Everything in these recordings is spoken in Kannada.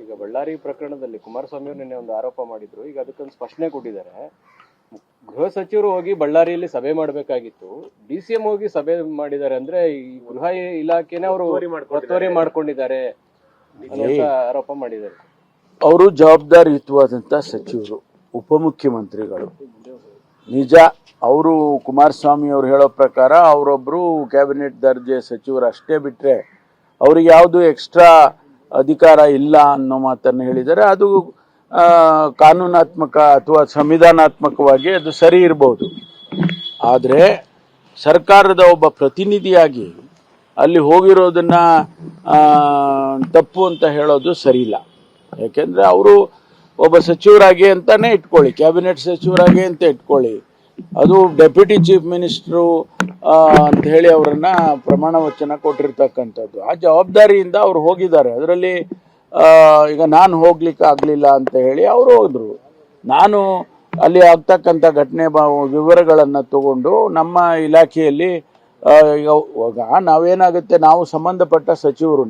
ಈಗ ಬಳ್ಳಾರಿ ಪ್ರಕರಣದಲ್ಲಿ ಕುಮಾರಸ್ವಾಮಿ ಅವರು ನಿನ್ನೆ ಒಂದು ಆರೋಪ ಮಾಡಿದ್ರು. ಈಗ ಅದಕ್ಕೊಂದು ಸ್ಪಷ್ಟನೆ ಕೊಟ್ಟಿದ್ದಾರೆ. ಗೃಹ ಸಚಿವರು ಹೋಗಿ ಬಳ್ಳಾರಿಯಲ್ಲಿ ಸಭೆ ಮಾಡಬೇಕಾಗಿತ್ತು, DCM ಹೋಗಿ ಸಭೆ ಮಾಡಿದ್ದಾರೆ. ಅಂದ್ರೆ ಈ ಗೃಹ ಇಲಾಖೆನೇ ಅವರು ಒತ್ತುವರಿ ಮಾಡ್ಕೊಂಡಿದ್ದಾರೆ ಅಂತ ಆರೋಪ ಮಾಡಿದ್ದಾರೆ. ಅವರು ಜವಾಬ್ದಾರಿಯುತವಾದಂತ ಸಚಿವರು, ಉಪಮುಖ್ಯಮಂತ್ರಿಗಳು. ನಿಜ, ಅವರು ಕುಮಾರಸ್ವಾಮಿ ಅವರು ಹೇಳೋ ಪ್ರಕಾರ ಅವರೊಬ್ರು ಕ್ಯಾಬಿನೆಟ್ ದರ್ಜೆ ಸಚಿವರು ಅಷ್ಟೇ ಬಿಟ್ರೆ ಅವ್ರಿಗೆ ಯಾವುದು ಎಕ್ಸ್ಟ್ರಾ ಅಧಿಕಾರ ಇಲ್ಲ ಅನ್ನೋ ಮಾತನ್ನು ಹೇಳಿದರೆ ಅದು ಕಾನೂನಾತ್ಮಕ ಅಥವಾ ಸಂವಿಧಾನಾತ್ಮಕವಾಗಿ ಅದು ಸರಿ ಇರಬಹುದು. ಆದರೆ ಸರ್ಕಾರದ ಒಬ್ಬ ಪ್ರತಿನಿಧಿಯಾಗಿ ಅಲ್ಲಿ ಹೋಗಿರೋದನ್ನ ತಪ್ಪು ಅಂತ ಹೇಳೋದು ಸರಿ ಇಲ್ಲ. ಯಾಕೆಂದ್ರೆ ಅವರು ಒಬ್ಬ ಸಚಿವರಾಗಿ ಅಂತಾನೆ ಇಟ್ಕೊಳ್ಳಿ, ಕ್ಯಾಬಿನೆಟ್ ಸಚಿವರಾಗಿ ಅಂತ ಇಟ್ಕೊಳ್ಳಿ, ಅದು ಡೆಪ್ಯೂಟಿ ಚೀಫ್ ಮಿನಿಸ್ಟ್ರು ಅಂತ ಹೇಳಿ ಅವರನ್ನ ಪ್ರಮಾಣ ವಚನ ಕೊಟ್ಟಿರ್ತಕ್ಕಂಥದ್ದು. ಆ ಜವಾಬ್ದಾರಿಯಿಂದ ಅವ್ರು ಹೋಗಿದ್ದಾರೆ. ಅದರಲ್ಲಿ ಈಗ ನಾನು ಹೋಗ್ಲಿಕ್ಕೆ ಆಗ್ಲಿಲ್ಲ ಅಂತ ಹೇಳಿ ಅವರು ಹೋದ್ರು. ನಾನು ಅಲ್ಲಿ ಆಗ್ತಕ್ಕಂಥ ಘಟನೆ ವಿವರಗಳನ್ನು ತಗೊಂಡು ನಮ್ಮ ಇಲಾಖೆಯಲ್ಲಿ ಇವಾಗ ನಾವೇನಾಗುತ್ತೆ, ನಾವು ಸಂಬಂಧಪಟ್ಟ ಸಚಿವರು,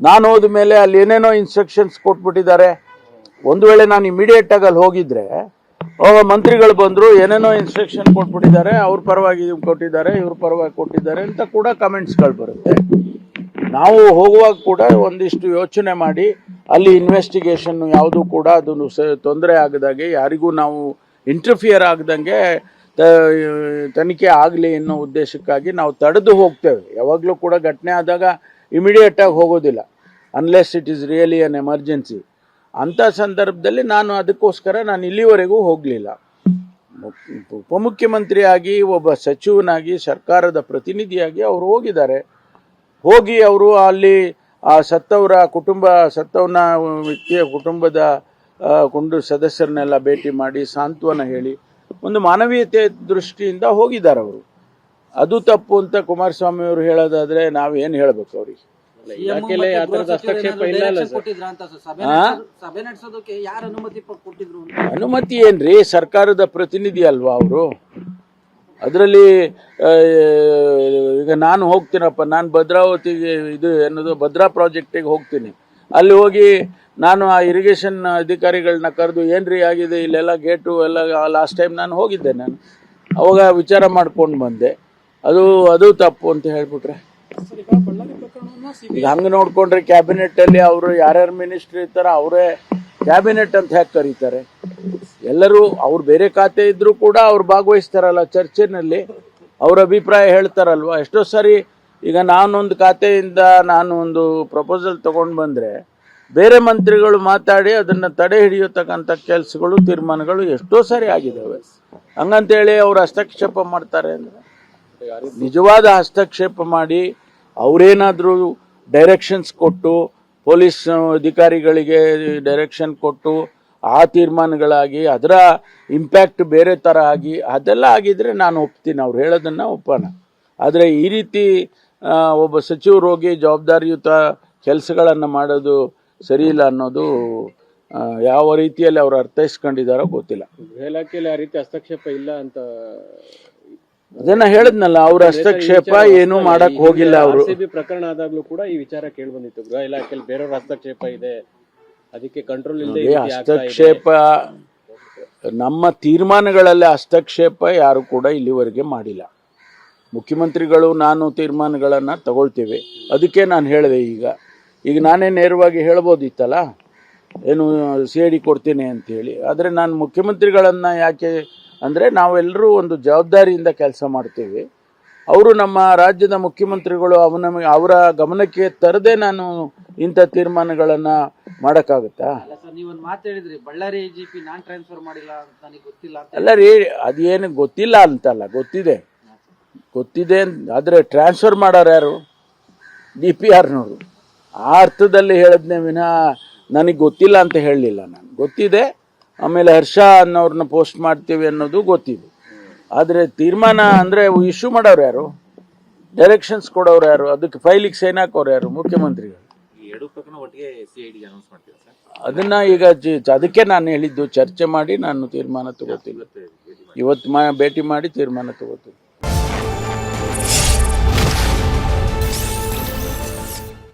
ನಾನು ಹೋದ ಮೇಲೆ ಅಲ್ಲಿ ಏನೇನೋ ಇನ್ಸ್ಟ್ರಕ್ಷನ್ಸ್ ಕೊಟ್ಬಿಟ್ಟಿದ್ದಾರೆ. ಒಂದು ವೇಳೆ ನಾನು ಇಮಿಡಿಯೇಟ್ ಆಗಿ ಅಲ್ಲಿ ಹೋಗಿದ್ರೆ ಮಂತ್ರಿಗಳು ಬಂದ್ರು, ಏನೇನೋ ಇನ್ಸ್ಟ್ರಕ್ಷನ್ ಕೊಟ್ಬಿಟ್ಟಿದ್ದಾರೆ, ಅವ್ರ ಪರವಾಗಿ ಕೊಟ್ಟಿದ್ದಾರೆ, ಇವ್ರ ಪರವಾಗಿ ಕೊಟ್ಟಿದ್ದಾರೆ ಅಂತ ಕೂಡ ಕಮೆಂಟ್ಸ್ಗಳು ಬರುತ್ತೆ. ನಾವು ಹೋಗುವಾಗ ಕೂಡ ಒಂದಿಷ್ಟು ಯೋಚನೆ ಮಾಡಿ ಅಲ್ಲಿ ಇನ್ವೆಸ್ಟಿಗೇಷನ್ ಯಾವುದು ಕೂಡ ಅದನ್ನು ತೊಂದರೆ ಆಗದಾಗೆ, ಯಾರಿಗೂ ನಾವು ಇಂಟರ್ಫಿಯರ್ ಆಗದಂಗೆ ತನಿಖೆ ಆಗಲಿ ಅನ್ನೋ ಉದ್ದೇಶಕ್ಕಾಗಿ ನಾವು ತಡೆದು ಹೋಗ್ತೇವೆ. ಯಾವಾಗಲೂ ಕೂಡ ಘಟನೆ ಆದಾಗ ಇಮಿಡಿಯೇಟ್ ಆಗಿ ಹೋಗೋದಿಲ್ಲ, unless it is really an emergency. ಅಂಥ ಸಂದರ್ಭದಲ್ಲಿ ಅದಕ್ಕೋಸ್ಕರ ನಾನು ಇಲ್ಲಿವರೆಗೂ ಹೋಗಲಿಲ್ಲ. ಉಪಮುಖ್ಯಮಂತ್ರಿಯಾಗಿ ಒಬ್ಬ ಸಚಿವನಾಗಿ ಸರ್ಕಾರದ ಪ್ರತಿನಿಧಿಯಾಗಿ ಅವರು ಹೋಗಿದ್ದಾರೆ. ಹೋಗಿ ಅವರು ಅಲ್ಲಿ ಆ ಸತ್ತವನ ವ್ಯಕ್ತಿಯ ಕುಟುಂಬದ ಸದಸ್ಯರನ್ನೆಲ್ಲ ಭೇಟಿ ಮಾಡಿ ಸಾಂತ್ವನ ಹೇಳಿ ಒಂದು ಮಾನವೀಯತೆ ದೃಷ್ಟಿಯಿಂದ ಹೋಗಿದ್ದಾರೆ ಅವರು. ಅದು ತಪ್ಪು ಅಂತ ಕುಮಾರಸ್ವಾಮಿ ಅವರು ಹೇಳೋದಾದ್ರೆ ನಾವೇನು ಹೇಳ್ಬೇಕು ಅವ್ರಿಗೆ? ಅನುಮತಿ ಏನ್ರಿ, ಸರ್ಕಾರದ ಪ್ರತಿನಿಧಿ ಅಲ್ವಾ ಅವರು? ಅದರಲ್ಲಿ ಈಗ ನಾನು ಹೋಗ್ತೀನಪ್ಪ, ನಾನು ಭದ್ರಾವತಿಗೆ ಭದ್ರಾ ಪ್ರಾಜೆಕ್ಟಿಗೆ ಹೋಗ್ತೀನಿ. ಅಲ್ಲಿ ಹೋಗಿ ನಾನು ಆ ಇರಿಗೇಷನ್ ಅಧಿಕಾರಿಗಳನ್ನ ಕರೆದು ಏನ್ರಿ ಆಗಿದೆ ಇಲ್ಲೆಲ್ಲ ಗೇಟು ಎಲ್ಲ, ಲಾಸ್ಟ್ ಟೈಮ್ ನಾನು ಹೋಗಿದ್ದೆ, ನಾನು ಅವಾಗ ವಿಚಾರ ಮಾಡ್ಕೊಂಡು ಬಂದೆ. ಅದು ತಪ್ಪು ಅಂತ ಹೇಳ್ಬಿಟ್ರೆ ಈಗ ಹಂಗೆ ನೋಡ್ಕೊಂಡ್ರೆ ಕ್ಯಾಬಿನೆಟ್ ಅಲ್ಲಿ ಅವರು ಯಾರ್ಯಾರು ಮಿನಿಸ್ಟ್ರಿ ಇರ್ತಾರ ಅವರೇ ಕ್ಯಾಬಿನೆಟ್ ಅಂತ ಹೇಗೆ ಕರೀತಾರೆ? ಎಲ್ಲರೂ ಅವ್ರು ಬೇರೆ ಖಾತೆ ಇದ್ರು ಕೂಡ ಅವ್ರು ಭಾಗವಹಿಸ್ತಾರಲ್ಲ ಚರ್ಚೆನಲ್ಲಿ, ಅವ್ರ ಅಭಿಪ್ರಾಯ ಹೇಳ್ತಾರಲ್ವಾ. ಎಷ್ಟೋ ಸಾರಿ ಈಗ ನಾನೊಂದು ಖಾತೆಯಿಂದ ನಾನು ಒಂದು ಪ್ರಪೋಸಲ್ ತಗೊಂಡು ಬಂದ್ರೆ ಬೇರೆ ಮಂತ್ರಿಗಳು ಮಾತಾಡಿ ಅದನ್ನ ತಡೆ ಹಿಡಿಯತಕ್ಕಂಥ ಕೆಲಸಗಳು, ತೀರ್ಮಾನಗಳು ಎಷ್ಟೋ ಸಾರಿ ಆಗಿದ್ದಾವೆ. ಹಂಗಂತೇಳಿ ಅವ್ರು ಹಸ್ತಕ್ಷೇಪ ಮಾಡ್ತಾರೆ ಅಂದ್ರೆ, ನಿಜವಾದ ಹಸ್ತಕ್ಷೇಪ ಮಾಡಿ ಅವರೇನಾದ್ರೂ ಡೈರೆಕ್ಷನ್ಸ್ ಕೊಟ್ಟು, ಪೊಲೀಸ್ ಅಧಿಕಾರಿಗಳಿಗೆ ಡೈರೆಕ್ಷನ್ ಕೊಟ್ಟು ಆ ತೀರ್ಮಾನಗಳಾಗಿ ಅದರ ಇಂಪ್ಯಾಕ್ಟ್ ಬೇರೆ ಥರ ಆಗಿ ಅದೆಲ್ಲ ಆಗಿದ್ರೆ ನಾನು ಒಪ್ತೀನಿ, ಅವ್ರು ಹೇಳೋದನ್ನ ಒಪ್ಪೋಣ. ಆದರೆ ಈ ರೀತಿ ಒಬ್ಬ ಸಚಿವರು ಹೋಗಿ ಜವಾಬ್ದಾರಿಯುತ ಕೆಲಸಗಳನ್ನು ಮಾಡೋದು ಸರಿ ಇಲ್ಲ ಅನ್ನೋದು ಯಾವ ರೀತಿಯಲ್ಲಿ ಅವ್ರು ಅರ್ಥೈಸ್ಕೊಂಡಿದ್ದಾರೋ ಗೊತ್ತಿಲ್ಲ. ಗೃಹ ಇಲಾಖೆಯಲ್ಲಿ ಆ ರೀತಿ ಹಸ್ತಕ್ಷೇಪ ಇಲ್ಲ ಅಂತ ಅದನ್ನ ಹೇಳಿದ್ನಲ್ಲ, ಅವ್ರ ಹಸ್ತಕ್ಷೇಪ ಏನು ಮಾಡಕ್ ಹೋಗಿಲ್ಲ. ಅವರು ಪ್ರಕರಣ ಆದಾಗ್ಲೂ ಕೂಡ ಈ ವಿಚಾರ ಕೇಳಿ ಬಂದಿತ್ತು, ಗೃಹ ಇಲಾಖೆಯಲ್ಲಿ ಬೇರೆಯವ್ರ ಹಸ್ತಕ್ಷೇಪ ಇದೆ, ಅದಕ್ಕೆ ಕಂಟ್ರೋಲ್ ಇಲ್ಲ. ಹಸ್ತಕ್ಷೇಪ ನಮ್ಮ ತೀರ್ಮಾನಗಳಲ್ಲಿ ಹಸ್ತಕ್ಷೇಪ ಯಾರು ಕೂಡ ಇಲ್ಲಿವರೆಗೆ ಮಾಡಿಲ್ಲ. ಮುಖ್ಯಮಂತ್ರಿಗಳು ನಾನು ತೀರ್ಮಾನಗಳನ್ನ ತಗೊಳ್ತೇವೆ. ಅದಕ್ಕೆ ನಾನು ಹೇಳಿದೆ, ಈಗ ನಾನೇ ನೇರವಾಗಿ ಹೇಳ್ಬೋದಿತ್ತಲ್ಲ, ಏನು CID ಕೊಡ್ತೀನಿ ಅಂತ ಹೇಳಿ. ಆದರೆ ನಾನು ಮುಖ್ಯಮಂತ್ರಿಗಳನ್ನ ಯಾಕೆ ಅಂದರೆ, ನಾವೆಲ್ಲರೂ ಒಂದು ಜವಾಬ್ದಾರಿಯಿಂದ ಕೆಲಸ ಮಾಡ್ತೇವೆ. ಅವರು ನಮ್ಮ ರಾಜ್ಯದ ಮುಖ್ಯಮಂತ್ರಿಗಳು, ಅವರ ಗಮನಕ್ಕೆ ತರದೆ ನಾನು ಇಂಥ ತೀರ್ಮಾನಗಳನ್ನ ಮಾಡಕ್ಕಾಗತ್ತಾ? ಬಳ್ಳಾರಿ IGP ನಾನ್ ಟ್ರಾನ್ಸ್ಫರ್ ಮಾಡಿಲ್ಲ ಅಂತ ನನಗೆ ಗೊತ್ತಿಲ್ಲ. ಅಲ್ಲ ರೀ, ಅದೇನು ಗೊತ್ತಿಲ್ಲ ಅಂತಲ್ಲ, ಗೊತ್ತಿದೆ. ಆದರೆ ಟ್ರಾನ್ಸ್ಫರ್ ಮಾಡೋರು ಯಾರು? DPRನವರು. ಆ ಅರ್ಥದಲ್ಲಿ ಹೇಳಿದ್ನೇ ವಿನಃ ನನಗೆ ಗೊತ್ತಿಲ್ಲ ಅಂತ ಹೇಳಲಿಲ್ಲ. ನಾನು ಗೊತ್ತಿದೆ. ಆಮೇಲೆ ಹರ್ಷ ಅನ್ನೋರನ್ನ ಪೋಸ್ಟ್ ಮಾಡ್ತೀವಿ ಅನ್ನೋದು ಗೊತ್ತಿದೆ. ಆದರೆ ತೀರ್ಮಾನ ಅಂದರೆ ಇಶ್ಯೂ ಮಾಡೋರು ಯಾರು? ಡೈರೆಕ್ಷನ್ಸ್ ಕೊಡೋರು ಯಾರು? ಅದಕ್ಕೆ ಫೈಲಿಗೆ ಸೈನ್ ಹಾಕೋರು ಯಾರು? ಮುಖ್ಯಮಂತ್ರಿಗಳು. ಅದನ್ನ ಈಗ ಅದಕ್ಕೆ ನಾನು ಹೇಳಿದ್ದು, ಚರ್ಚೆ ಮಾಡಿ ನಾನು ತೀರ್ಮಾನ ತಗೋತೀನಿ. ಇವತ್ತು ಭೇಟಿ ಮಾಡಿ ತೀರ್ಮಾನ ತಗೋತೀನಿ.